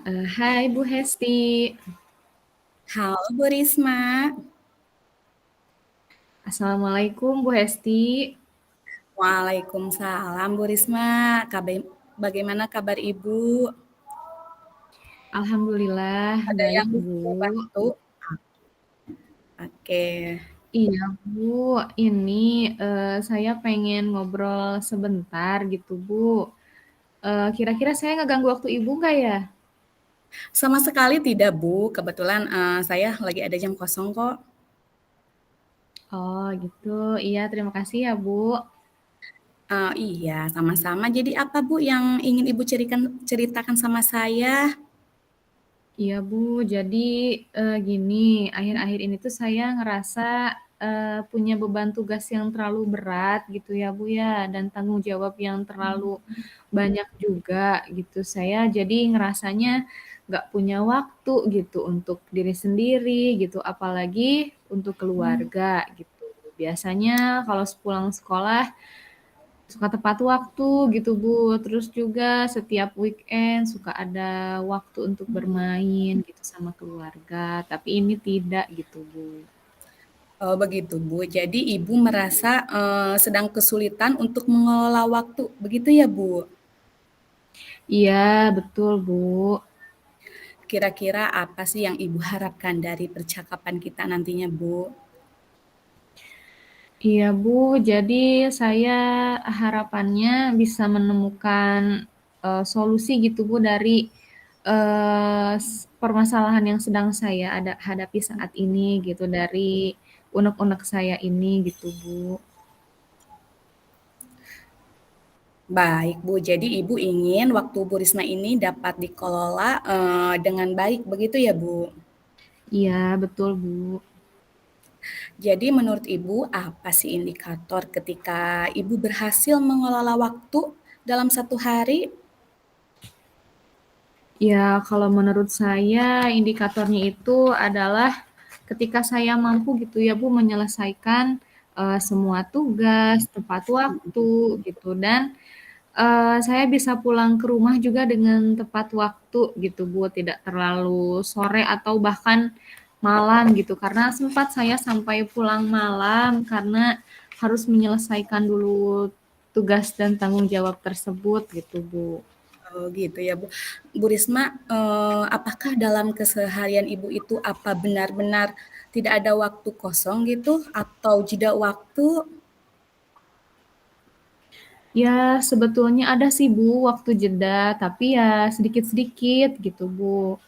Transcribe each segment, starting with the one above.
Hai Bu Hesti. Halo Bu Risma. Assalamualaikum Bu Hesti. Waalaikumsalam Bu Risma. Bagaimana kabar Ibu? Alhamdulillah Ada baik yang bisa Bu. saya bantu? Oke. Iya Bu, ini saya pengen ngobrol sebentar gitu Bu. Kira-kira saya ngeganggu waktu Ibu nggak ya? Sama sekali tidak Bu. Kebetulan saya lagi ada jam kosong kok. Oh gitu, iya terima kasih ya Bu. Iya, sama-sama. Jadi apa Bu yang ingin Ibu ceritakan sama saya? Iya Bu, jadi gini, akhir-akhir ini tuh saya ngerasa punya beban tugas yang terlalu berat gitu ya Bu ya, dan tanggung jawab yang terlalu banyak juga gitu. Saya jadi ngerasanya nggak punya waktu gitu untuk diri sendiri gitu, apalagi untuk keluarga gitu. Biasanya kalau sepulang sekolah suka tepat waktu gitu Bu. Terus juga setiap weekend suka ada waktu untuk bermain gitu sama keluarga. Tapi ini tidak gitu Bu. Oh, begitu Bu. Jadi Ibu merasa sedang kesulitan untuk mengelola waktu. Begitu ya Bu? Iya betul Bu. Kira-kira apa sih yang Ibu harapkan dari percakapan kita nantinya Bu? Iya Bu, jadi saya harapannya bisa menemukan solusi gitu Bu dari permasalahan yang sedang saya ada hadapi saat ini gitu dari unek-unek saya ini gitu Bu. Baik, Bu. Jadi Ibu ingin waktu Bu Risma ini dapat dikelola dengan baik, begitu ya, Bu? Iya betul Bu. Jadi menurut Ibu, apa sih indikator ketika Ibu berhasil mengelola waktu dalam satu hari? Ya, kalau menurut saya indikatornya itu adalah ketika saya mampu gitu ya Bu menyelesaikan semua tugas tepat waktu gitu dan saya bisa pulang ke rumah juga dengan tepat waktu gitu Bu, tidak terlalu sore atau bahkan malam gitu karena sempat saya sampai pulang malam karena harus menyelesaikan dulu tugas dan tanggung jawab tersebut gitu Bu. Oh gitu ya, Bu. Bu Risma, apakah dalam keseharian Ibu itu apa benar-benar tidak ada waktu kosong gitu atau jeda waktu? Ya, sebetulnya ada sih Bu waktu jeda, tapi ya sedikit-sedikit gitu Bu.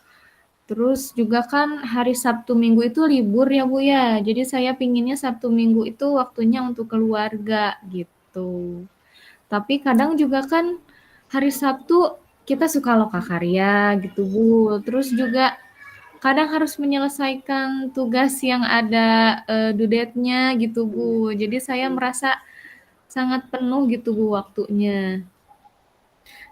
Terus juga kan hari Sabtu Minggu itu libur ya Bu ya, jadi saya pinginnya Sabtu Minggu itu waktunya untuk keluarga gitu. Tapi kadang juga kan hari Sabtu kita suka lokakarya gitu Bu. Terus juga kadang harus menyelesaikan tugas yang ada due date-nya gitu Bu. Jadi saya merasa sangat penuh gitu Bu waktunya.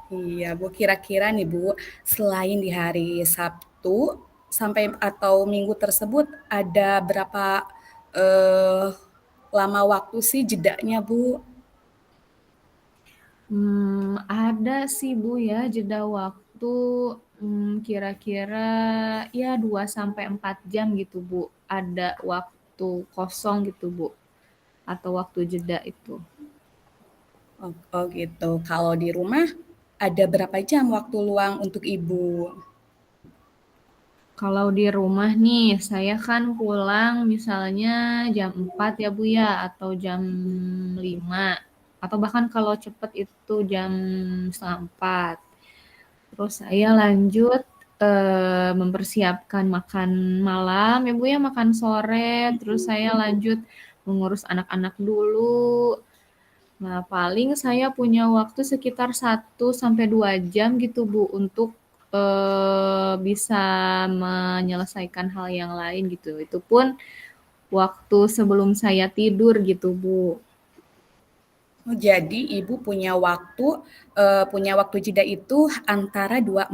Iya, Bu. Kira-kira nih, Bu, selain di hari Sabtu sampai atau Minggu tersebut ada berapa eh, lama waktu sih jedanya, Bu? Ada sih Bu ya jeda waktu kira-kira ya 2 sampai 4 jam gitu Bu. Ada waktu kosong gitu Bu atau waktu jeda itu. Oh, oh gitu. Kalau di rumah ada berapa jam waktu luang untuk Ibu? Kalau di rumah nih saya kan pulang misalnya jam 4 ya Bu ya atau jam 5 atau bahkan kalau cepet itu jam setengah 4. Terus saya lanjut mempersiapkan makan malam ya Bu ya, makan sore, terus saya lanjut mengurus anak-anak dulu. Nah, paling saya punya waktu sekitar 1 sampai 2 jam gitu Bu untuk bisa menyelesaikan hal yang lain gitu. Itu pun waktu sebelum saya tidur gitu Bu. Oh, jadi Ibu punya waktu jeda itu antara 2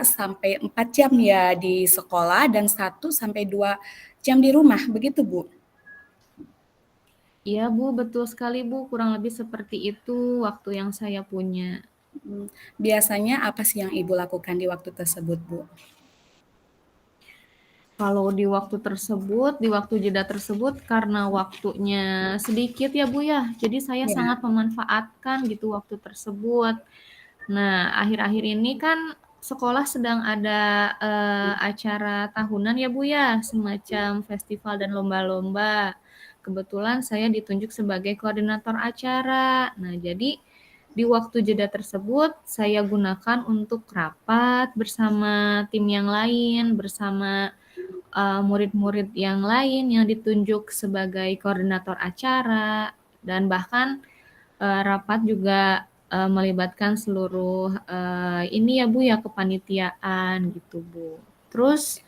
sampai 4 jam ya di sekolah dan 1 sampai 2 jam di rumah, begitu, Bu? Iya Bu, betul sekali Bu, kurang lebih seperti itu waktu yang saya punya. Biasanya apa sih yang Ibu lakukan di waktu tersebut, Bu? Kalau di waktu tersebut, di waktu jeda tersebut karena waktunya sedikit ya Bu ya, jadi saya Ya, sangat memanfaatkan gitu waktu tersebut. Nah, akhir-akhir ini kan sekolah sedang ada acara tahunan ya Bu ya, semacam festival dan lomba-lomba. Kebetulan saya ditunjuk sebagai koordinator acara. Nah, jadi di waktu jeda tersebut saya gunakan untuk rapat bersama tim yang lain, bersama murid-murid yang lain yang ditunjuk sebagai koordinator acara, dan bahkan rapat juga melibatkan seluruh ini ya Bu ya, kepanitiaan gitu Bu. Terus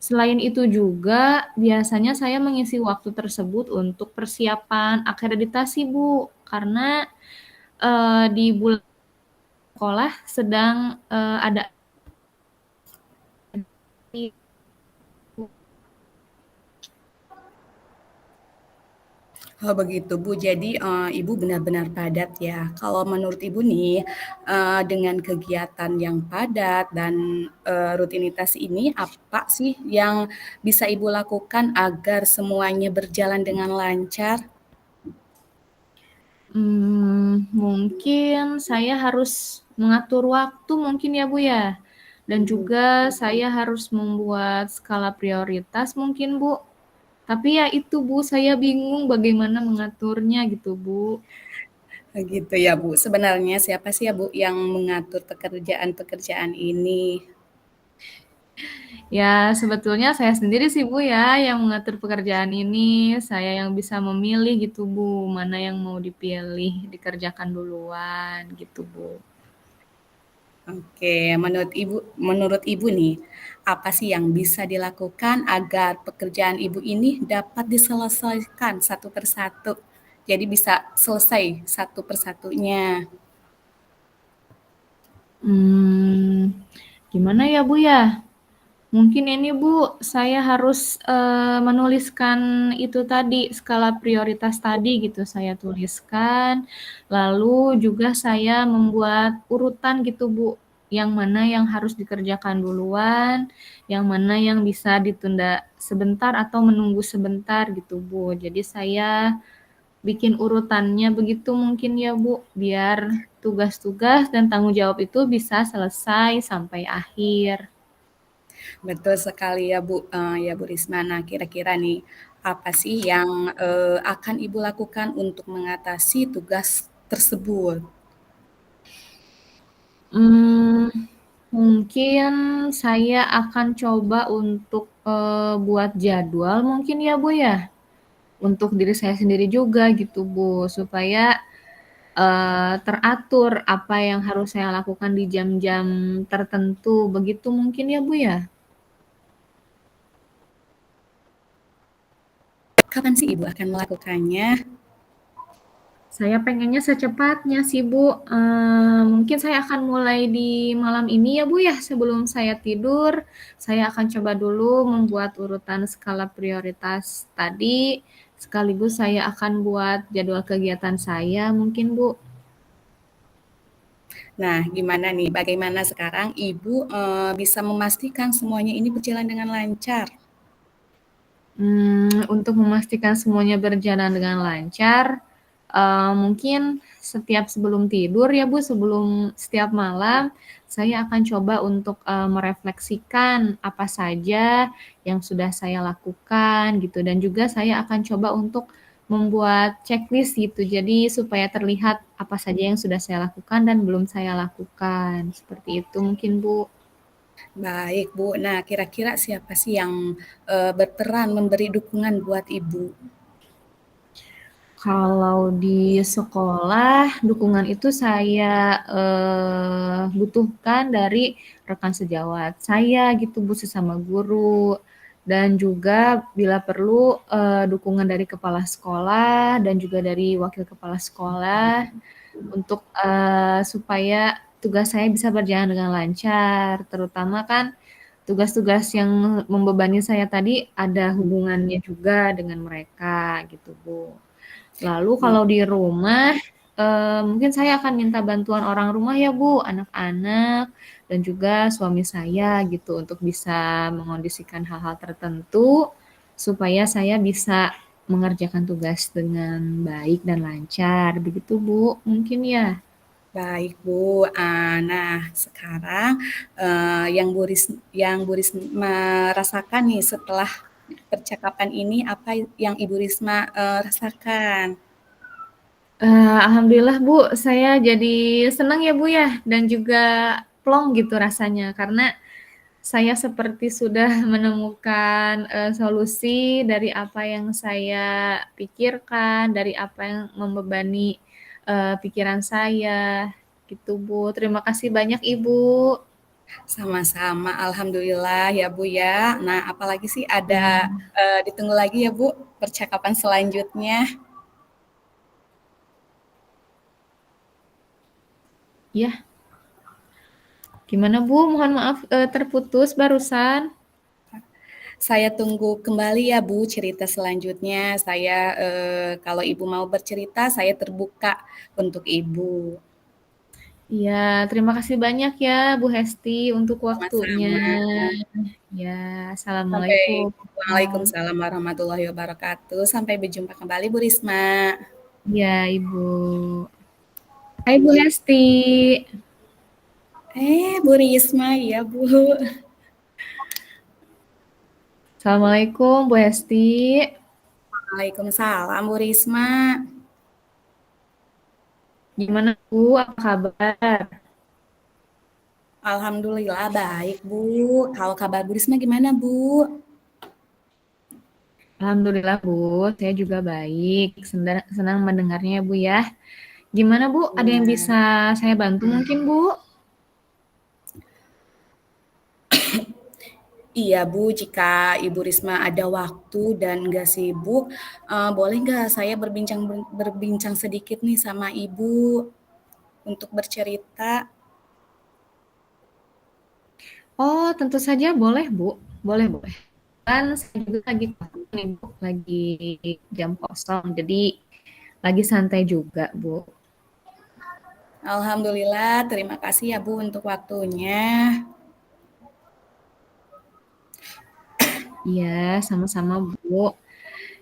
selain itu juga biasanya saya mengisi waktu tersebut untuk persiapan akreditasi Bu, karena di bulan sekolah sedang ada oh begitu Bu. Jadi Ibu benar-benar padat ya. Kalau menurut Ibu nih, dengan kegiatan yang padat dan rutinitas ini, apa sih yang bisa Ibu lakukan agar semuanya berjalan dengan lancar? Mungkin saya harus mengatur waktu mungkin ya Bu ya. Dan juga saya harus membuat skala prioritas mungkin Bu. Tapi ya itu Bu, saya bingung bagaimana mengaturnya gitu Bu. Begitu ya Bu. Sebenarnya siapa sih ya Bu yang mengatur pekerjaan-pekerjaan ini? Ya sebetulnya saya sendiri sih Bu ya yang mengatur pekerjaan ini. Saya yang bisa memilih gitu Bu, mana yang mau dipilih, dikerjakan duluan gitu Bu. Oke, menurut Ibu nih, apa sih yang bisa dilakukan agar pekerjaan Ibu ini dapat diselesaikan satu persatu? Jadi bisa selesai satu persatunya. Hmm, gimana ya Bu ya? Mungkin ini Bu, saya harus menuliskan itu tadi, skala prioritas tadi gitu, saya tuliskan. Lalu juga saya membuat urutan gitu Bu, yang mana yang harus dikerjakan duluan, yang mana yang bisa ditunda sebentar atau menunggu sebentar gitu Bu. Jadi saya bikin urutannya begitu mungkin ya Bu, biar tugas-tugas dan tanggung jawab itu bisa selesai sampai akhir. Betul sekali ya Bu, ya Bu Risma. Nah, kira-kira nih, apa sih yang akan Ibu lakukan untuk mengatasi tugas tersebut? Mmm, Mungkin saya akan coba untuk, buat jadwal mungkin ya, Bu, ya? Untuk diri saya sendiri juga gitu, Bu, supaya, teratur apa yang harus saya lakukan di jam-jam tertentu, begitu mungkin ya, Bu, ya? Kapan sih Ibu akan melakukannya? Saya pengennya secepatnya sih, Bu, mungkin saya akan mulai di malam ini ya, Bu, ya, sebelum saya tidur, saya akan coba dulu membuat urutan skala prioritas tadi, sekaligus saya akan buat jadwal kegiatan saya mungkin, Bu. Nah, gimana nih, bagaimana sekarang Ibu bisa memastikan semuanya ini berjalan dengan lancar? Untuk memastikan semuanya berjalan dengan lancar, mungkin setiap sebelum tidur ya Bu, sebelum setiap malam, saya akan coba untuk, merefleksikan apa saja yang sudah saya lakukan gitu, dan juga saya akan coba untuk membuat checklist gitu. Jadi supaya terlihat apa saja yang sudah saya lakukan dan belum saya lakukan, seperti itu mungkin Bu. Baik, Bu. Nah, kira-kira siapa sih yang berperan memberi dukungan buat Ibu? Kalau di sekolah, dukungan itu saya, butuhkan dari rekan sejawat saya gitu Bu, sesama guru, dan juga bila perlu, dukungan dari kepala sekolah dan juga dari wakil kepala sekolah untuk, supaya tugas saya bisa berjalan dengan lancar, terutama kan tugas-tugas yang membebani saya tadi ada hubungannya juga dengan mereka gitu Bu. Lalu kalau di rumah, mungkin saya akan minta bantuan orang rumah ya Bu, anak-anak dan juga suami saya gitu untuk bisa mengondisikan hal-hal tertentu supaya saya bisa mengerjakan tugas dengan baik dan lancar. Begitu Bu, mungkin ya? Baik, Bu. Nah, sekarang, yang Bu Risma rasakan nih setelah percakapan ini, apa yang Ibu Risma, rasakan? Alhamdulillah Bu, saya jadi senang ya Bu ya, dan juga plong gitu rasanya karena saya seperti sudah menemukan, solusi dari apa yang saya pikirkan, dari apa yang membebani, pikiran saya, gitu Bu. Terima kasih banyak Ibu. Sama-sama, alhamdulillah ya, Bu, ya. Nah, apalagi sih ada, Ya, ditunggu lagi ya, Bu, percakapan selanjutnya. iya. Gimana Bu? Mohon maaf, terputus barusan. Saya tunggu kembali ya, Bu, cerita selanjutnya. Kalau Ibu mau bercerita, saya terbuka untuk Ibu. Iya, terima kasih banyak ya Bu Hesti untuk waktunya. Sama-sama. Ya, Sampai assalamualaikum. Waalaikumsalam warahmatullahi wabarakatuh. Sampai berjumpa kembali, Bu Risma. Iya, Ibu. Hai Bu Hesti. Bu Risma, ya, Bu. Assalamualaikum Bu Hesti. Waalaikumsalam, Bu Risma. Gimana Bu? Apa kabar? Alhamdulillah baik, Bu. Kalau kabar Bu Risma gimana, Bu? Alhamdulillah Bu, saya juga baik. Senang mendengarnya ya Bu ya. Gimana Bu? Ada yang Nah, bisa saya bantu mungkin Bu? iya, Bu, jika Ibu Risma ada waktu dan nggak sibuk, boleh nggak saya berbincang sedikit nih sama Ibu untuk bercerita? Oh, tentu saja boleh Bu. Boleh, boleh. Kan saya juga lagi kosong nih Bu, lagi jam kosong. Jadi lagi santai juga Bu. Alhamdulillah, terima kasih ya, Bu, untuk waktunya. Iya, sama-sama Bu.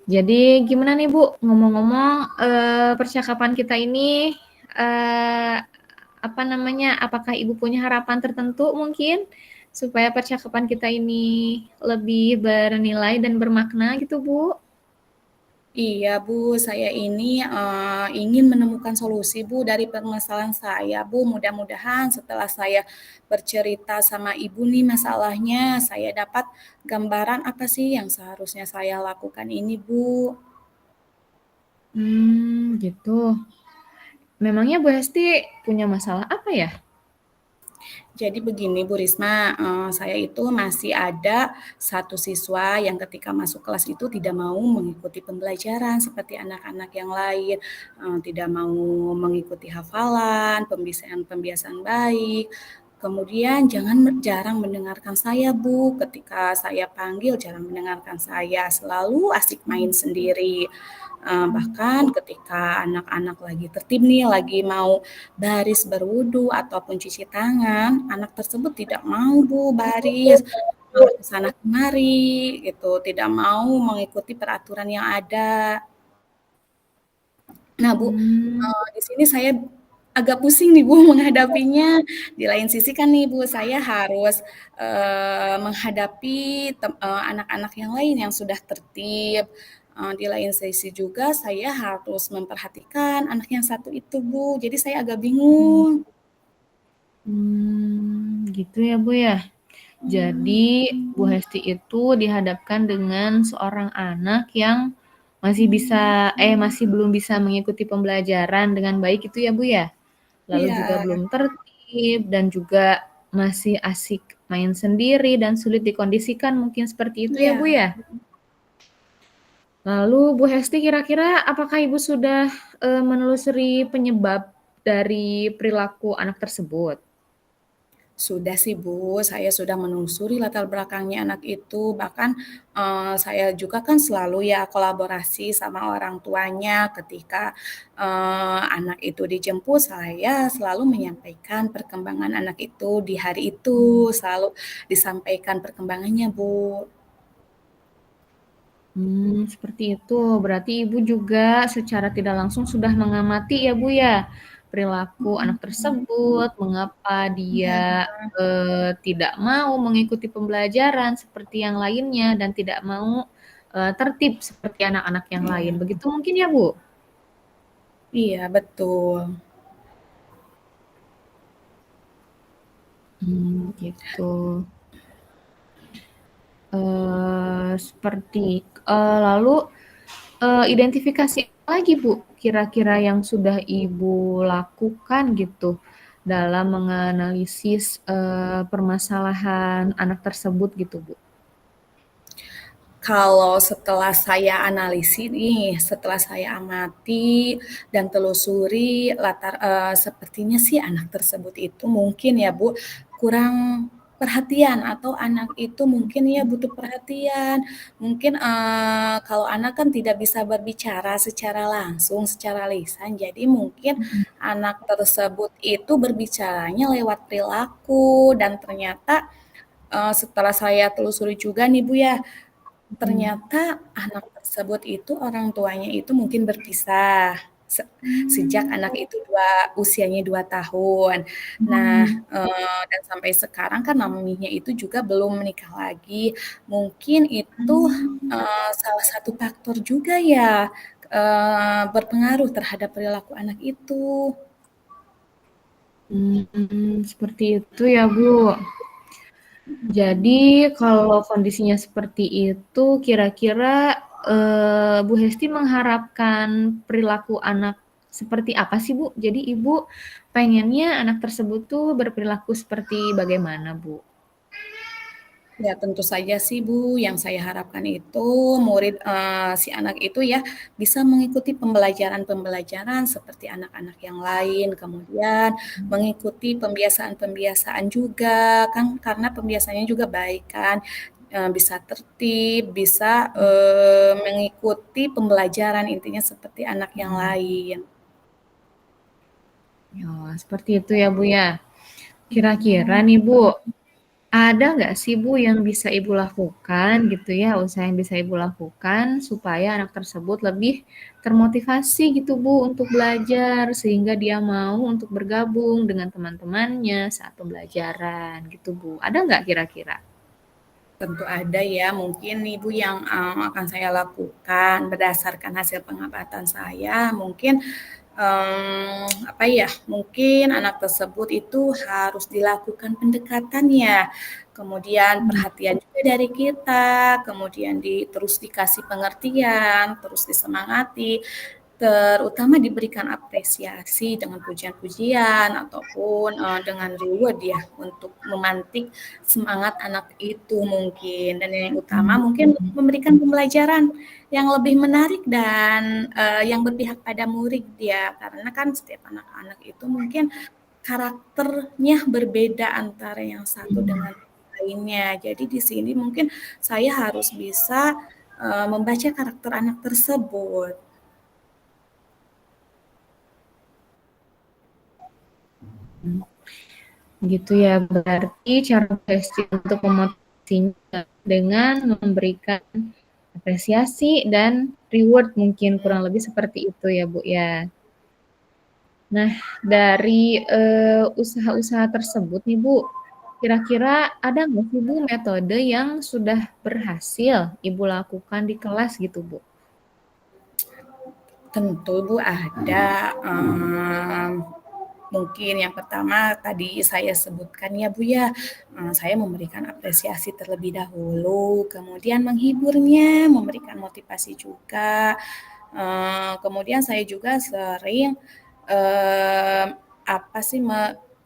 Jadi gimana nih Bu, ngomong-ngomong percakapan kita ini eh, apa namanya? Apakah Ibu punya harapan tertentu mungkin supaya percakapan kita ini lebih bernilai dan bermakna gitu Bu? Iya, Bu, saya ini ingin menemukan solusi, Bu, dari permasalahan saya, Bu. Mudah-mudahan setelah saya bercerita sama Ibu nih masalahnya, saya dapat gambaran apa sih yang seharusnya saya lakukan ini, Bu. Gitu. Memangnya Bu Hesti punya masalah apa ya? Jadi begini Bu Risma, saya itu masih ada satu siswa yang ketika masuk kelas itu tidak mau mengikuti pembelajaran seperti anak-anak yang lain, tidak mau mengikuti hafalan, pembiasaan baik, kemudian jarang mendengarkan saya Bu, ketika saya panggil jarang mendengarkan saya, selalu asik main sendiri. Bahkan ketika anak-anak lagi tertib nih, lagi mau baris berwudu ataupun cuci tangan, anak tersebut tidak mau Bu baris, malah ke sana kemari gitu, tidak mau mengikuti peraturan yang ada. Nah Bu, Hmm, di sini saya agak pusing nih Bu menghadapinya. Di lain sisi kan nih Bu, saya harus, menghadapi anak-anak yang lain yang sudah tertib, di lain sisi juga saya harus memperhatikan anak yang satu itu Bu, jadi saya agak bingung. gitu ya Bu ya. Jadi Bu Hesti itu dihadapkan dengan seorang anak yang masih belum bisa mengikuti pembelajaran dengan baik itu ya Bu ya. Lalu juga Iya, belum tertib dan juga masih asik main sendiri dan sulit dikondisikan mungkin seperti itu ya Bu iya. ya. Lalu Bu Hesti kira-kira apakah Ibu sudah menelusuri penyebab dari perilaku anak tersebut? Sudah sih Bu, saya sudah menelusuri latar belakangnya anak itu, bahkan, saya juga kan selalu ya kolaborasi sama orang tuanya ketika, anak itu dijemput, saya selalu menyampaikan perkembangan anak itu di hari itu, selalu disampaikan perkembangannya Bu. Seperti itu. Berarti Ibu juga secara tidak langsung sudah mengamati ya, Bu, ya, perilaku anak tersebut, mengapa dia, Iya. tidak mau mengikuti pembelajaran seperti yang lainnya dan tidak mau, tertib seperti anak-anak yang lain. Iya. Begitu mungkin ya, Bu? Iya, betul. Gitu. Seperti lalu, identifikasi apa lagi, Bu, kira-kira yang sudah Ibu lakukan gitu dalam menganalisis, permasalahan anak tersebut gitu, Bu? Kalau setelah saya analisis nih, setelah saya amati dan telusuri sepertinya sih anak tersebut itu mungkin ya Bu, kurang perhatian atau anak itu mungkin ya butuh perhatian. Mungkin, kalau anak kan tidak bisa berbicara secara langsung, secara lisan, jadi mungkin Mhm. anak tersebut itu berbicaranya lewat perilaku dan ternyata, setelah saya telusuri juga nih Bu ya, Mhm. ternyata anak tersebut itu orang tuanya itu mungkin berpisah sejak Mmm. anak itu usianya 2 tahun. Nah, Mhm. dan sampai sekarang kan maminya itu juga belum menikah lagi. Mungkin itu, Mmm. salah satu faktor juga ya, berpengaruh terhadap perilaku anak itu. Seperti itu ya, Bu. Jadi kalau kondisinya seperti itu, kira-kira, Bu Hesti mengharapkan perilaku anak seperti apa sih, Bu? Jadi Ibu pengennya anak tersebut tuh berperilaku seperti bagaimana, Bu? Ya tentu saja sih Bu, yang saya harapkan itu si anak itu ya bisa mengikuti pembelajaran-pembelajaran seperti anak-anak yang lain, kemudian mengikuti pembiasaan-pembiasaan juga, kan karena pembiasaannya juga baik kan, bisa tertib, bisa, mengikuti pembelajaran, intinya seperti anak yang Mhm. lain. Oh, seperti itu ya, Bu, ya. Kira-kira nih, Bu, ada nggak sih Bu yang bisa Ibu lakukan gitu ya, usaha yang bisa Ibu lakukan supaya anak tersebut lebih termotivasi gitu Bu untuk belajar sehingga dia mau untuk bergabung dengan teman-temannya saat pembelajaran gitu Bu. Ada nggak kira-kira? Tentu ada ya, mungkin Ibu yang, akan saya lakukan berdasarkan hasil pengamatan saya, mungkin, apa ya, mungkin anak tersebut itu harus dilakukan pendekatannya, kemudian Hmm. perhatian juga dari kita, kemudian terus dikasih pengertian, terus disemangati, terutama diberikan apresiasi dengan pujian-pujian ataupun, dengan reward ya untuk memantik semangat anak itu mungkin. Dan yang utama mungkin memberikan pembelajaran yang lebih menarik dan, yang berpihak pada murid ya, karena kan setiap anak-anak itu mungkin karakternya berbeda antara yang satu dengan lainnya. Jadi di sini mungkin saya harus bisa, membaca karakter anak tersebut. Gitu ya, berarti cara besti untuk memotivasinya dengan memberikan apresiasi dan reward mungkin kurang lebih seperti itu ya Bu ya. Nah, dari, usaha-usaha tersebut nih Bu, kira-kira ada nggak sih Bu metode yang sudah berhasil Ibu lakukan di kelas gitu Bu? Tentu Bu ada, mungkin yang pertama tadi saya sebutkan ya Bu ya, saya memberikan apresiasi terlebih dahulu, kemudian menghiburnya, memberikan motivasi juga, kemudian saya juga sering, eee, apa sih,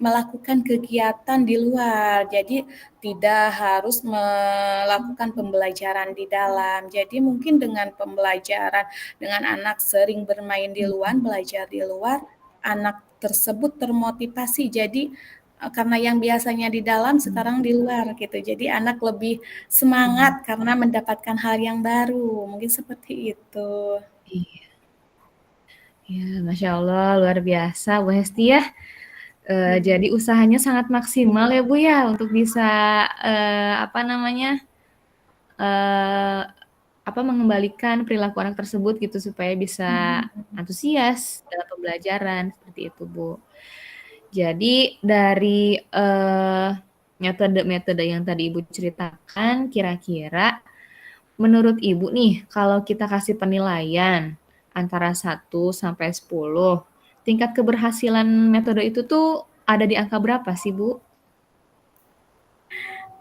melakukan kegiatan di luar. Jadi tidak harus melakukan pembelajaran di dalam. Jadi mungkin dengan pembelajaran dengan anak sering bermain di luar, belajar di luar, anak tersebut termotivasi. Jadi karena yang biasanya di dalam sekarang di luar gitu. Jadi anak lebih semangat Hmm. karena mendapatkan hal yang baru, mungkin seperti itu. Iya, ya, Masya Allah, luar biasa Bu Hesti ya. Jadi usahanya sangat maksimal ya Bu ya untuk bisa apa namanya eh, apa mengembalikan perilaku anak tersebut gitu supaya bisa antusias dalam pembelajaran seperti itu Bu. Jadi dari metode-metode yang tadi Ibu ceritakan, kira-kira menurut Ibu nih, kalau kita kasih penilaian antara 1 sampai 10, tingkat keberhasilan metode itu tuh ada di angka berapa sih, Bu?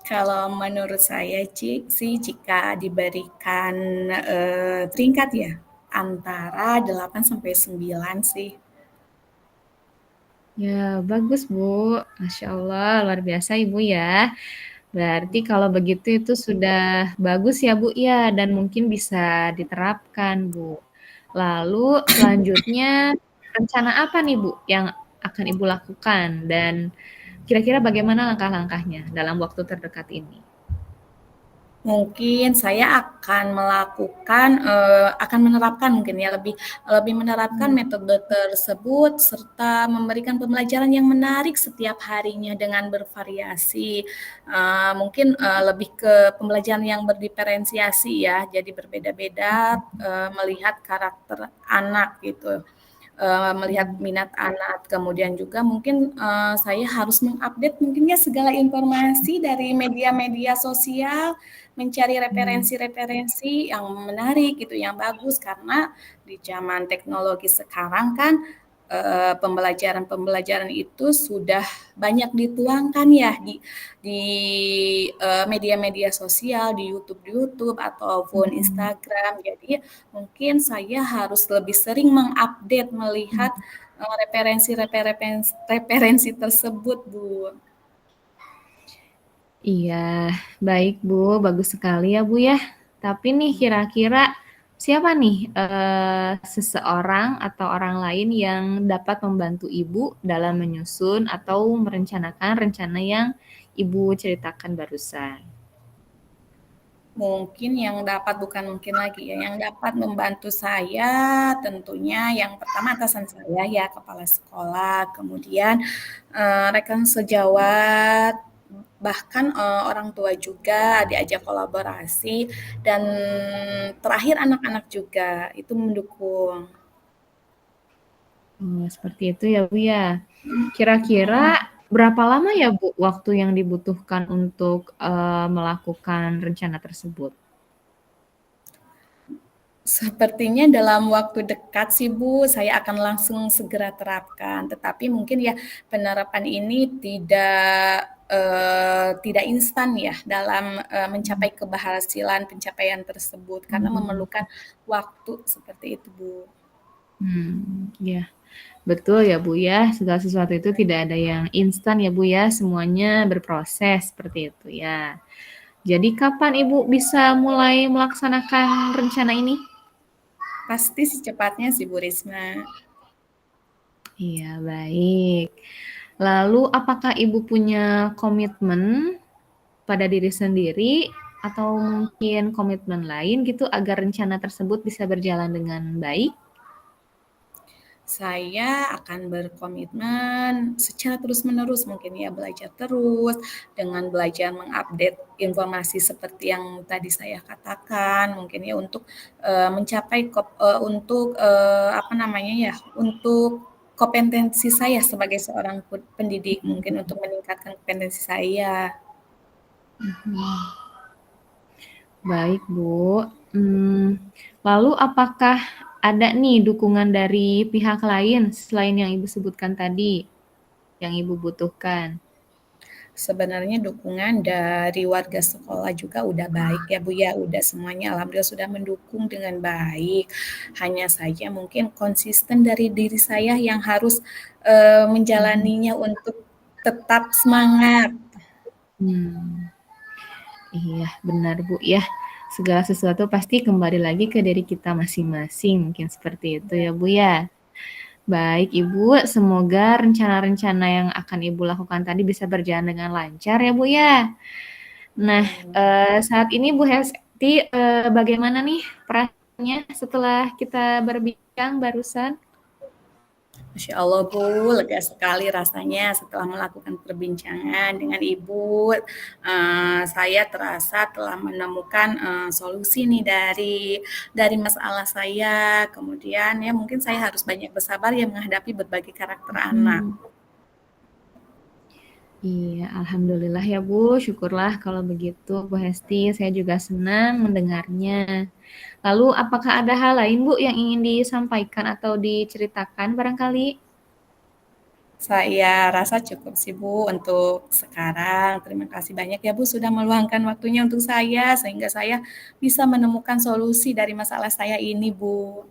Kalau menurut saya sih jika diberikan tingkat ya antara 8 sampai 9 sih. Ya, bagus, Bu. Masya Allah, luar biasa Ibu ya. Berarti kalau begitu itu sudah bagus ya, Bu, ya, dan mungkin bisa diterapkan, Bu. Lalu selanjutnya, rencana apa nih, Bu, yang akan Ibu lakukan? Dan kira-kira bagaimana langkah-langkahnya dalam waktu terdekat ini? Mungkin saya akan melakukan, akan menerapkan mungkin ya, lebih lebih menerapkan metode tersebut serta memberikan pembelajaran yang menarik setiap harinya dengan bervariasi. Mungkin, lebih ke pembelajaran yang berdiferensiasi ya, jadi berbeda-beda, melihat karakter anak gitu. Melihat minat anak, kemudian juga mungkin saya harus mengupdate mungkin ya segala informasi dari media-media sosial, mencari Hmm. referensi-referensi yang menarik gitu, yang bagus karena di zaman teknologi sekarang kan pembelajaran-pembelajaran itu sudah banyak dituangkan ya di media-media sosial, di YouTube ataupun Hmm. Instagram. Jadi mungkin saya harus lebih sering mengupdate, melihat referensi tersebut, Bu. Iya, baik Bu, bagus sekali ya Bu ya. Tapi nih kira-kira siapa nih seseorang atau orang lain yang dapat membantu Ibu dalam menyusun atau merencanakan rencana yang Ibu ceritakan barusan? Mungkin yang dapat, bukan mungkin lagi ya, yang dapat membantu saya tentunya yang pertama atasan saya ya, kepala sekolah, kemudian rekan sejawat, bahkan orang tua juga diajak kolaborasi, dan terakhir anak-anak juga itu mendukung. Oh, seperti itu ya Bu ya. Kira-kira berapa lama ya Bu waktu yang dibutuhkan untuk melakukan rencana tersebut? Sepertinya dalam waktu dekat sih Bu, saya akan langsung segera terapkan. Tetapi mungkin ya penerapan ini tidak instan ya dalam mencapai keberhasilan pencapaian tersebut karena Hmm. memerlukan waktu seperti itu Bu. Ya. Betul ya Bu ya, segala sesuatu itu tidak ada yang instan ya Bu ya, semuanya berproses seperti itu ya. Jadi kapan Ibu bisa mulai melaksanakan rencana ini? Pasti secepatnya sih Bu Risma. Iya, baik. Lalu apakah Ibu punya komitmen pada diri sendiri atau mungkin komitmen lain gitu agar rencana tersebut bisa berjalan dengan baik? Saya akan berkomitmen secara terus-menerus mungkin ya, belajar terus, dengan belajar mengupdate informasi seperti yang tadi saya katakan, mungkin ya untuk, mencapai untuk, apa namanya ya, untuk kompetensi saya sebagai seorang pendidik, mungkin untuk meningkatkan kompetensi saya. Baik, Bu. Lalu apakah ada nih dukungan dari pihak lain selain yang Ibu sebutkan tadi, yang Ibu butuhkan? Sebenarnya dukungan dari warga sekolah juga udah baik ya Bu ya, udah semuanya alhamdulillah sudah mendukung dengan baik. Hanya saja mungkin konsisten dari diri saya yang harus, menjalaninya untuk tetap semangat. Hmm, iya, benar, Bu, ya. Segala sesuatu pasti kembali lagi ke diri kita masing-masing, mungkin seperti itu ya, Bu, ya. Baik Ibu, semoga rencana-rencana yang akan Ibu lakukan tadi bisa berjalan dengan lancar ya Bu ya. Nah, Amin. saat ini Bu Hesti, bagaimana nih perasaannya setelah kita berbincang barusan? Masya Allah Bu, lega sekali rasanya setelah melakukan perbincangan dengan Ibu. Saya terasa telah menemukan solusi nih dari masalah saya. Kemudian ya mungkin saya harus banyak bersabar ya menghadapi berbagai karakter anak. Mhm. Iya, alhamdulillah ya Bu, syukurlah kalau begitu Bu Hesti, saya juga senang mendengarnya. Lalu apakah ada hal lain Bu yang ingin disampaikan atau diceritakan barangkali? Saya rasa cukup sih Bu untuk sekarang. Terima kasih banyak ya Bu sudah meluangkan waktunya untuk saya sehingga saya bisa menemukan solusi dari masalah saya ini Bu.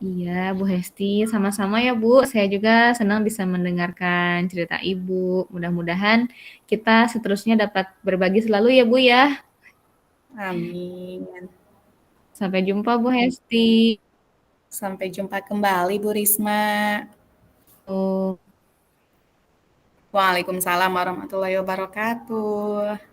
Iya, Bu Hesti, sama-sama ya Bu. Saya juga senang bisa mendengarkan cerita Ibu. Mudah-mudahan kita seterusnya dapat berbagi selalu ya Bu ya. Amin. Sampai jumpa Bu Hesti. Sampai jumpa kembali Bu Risma. Oh. Waalaikumsalam warahmatullahi wabarakatuh.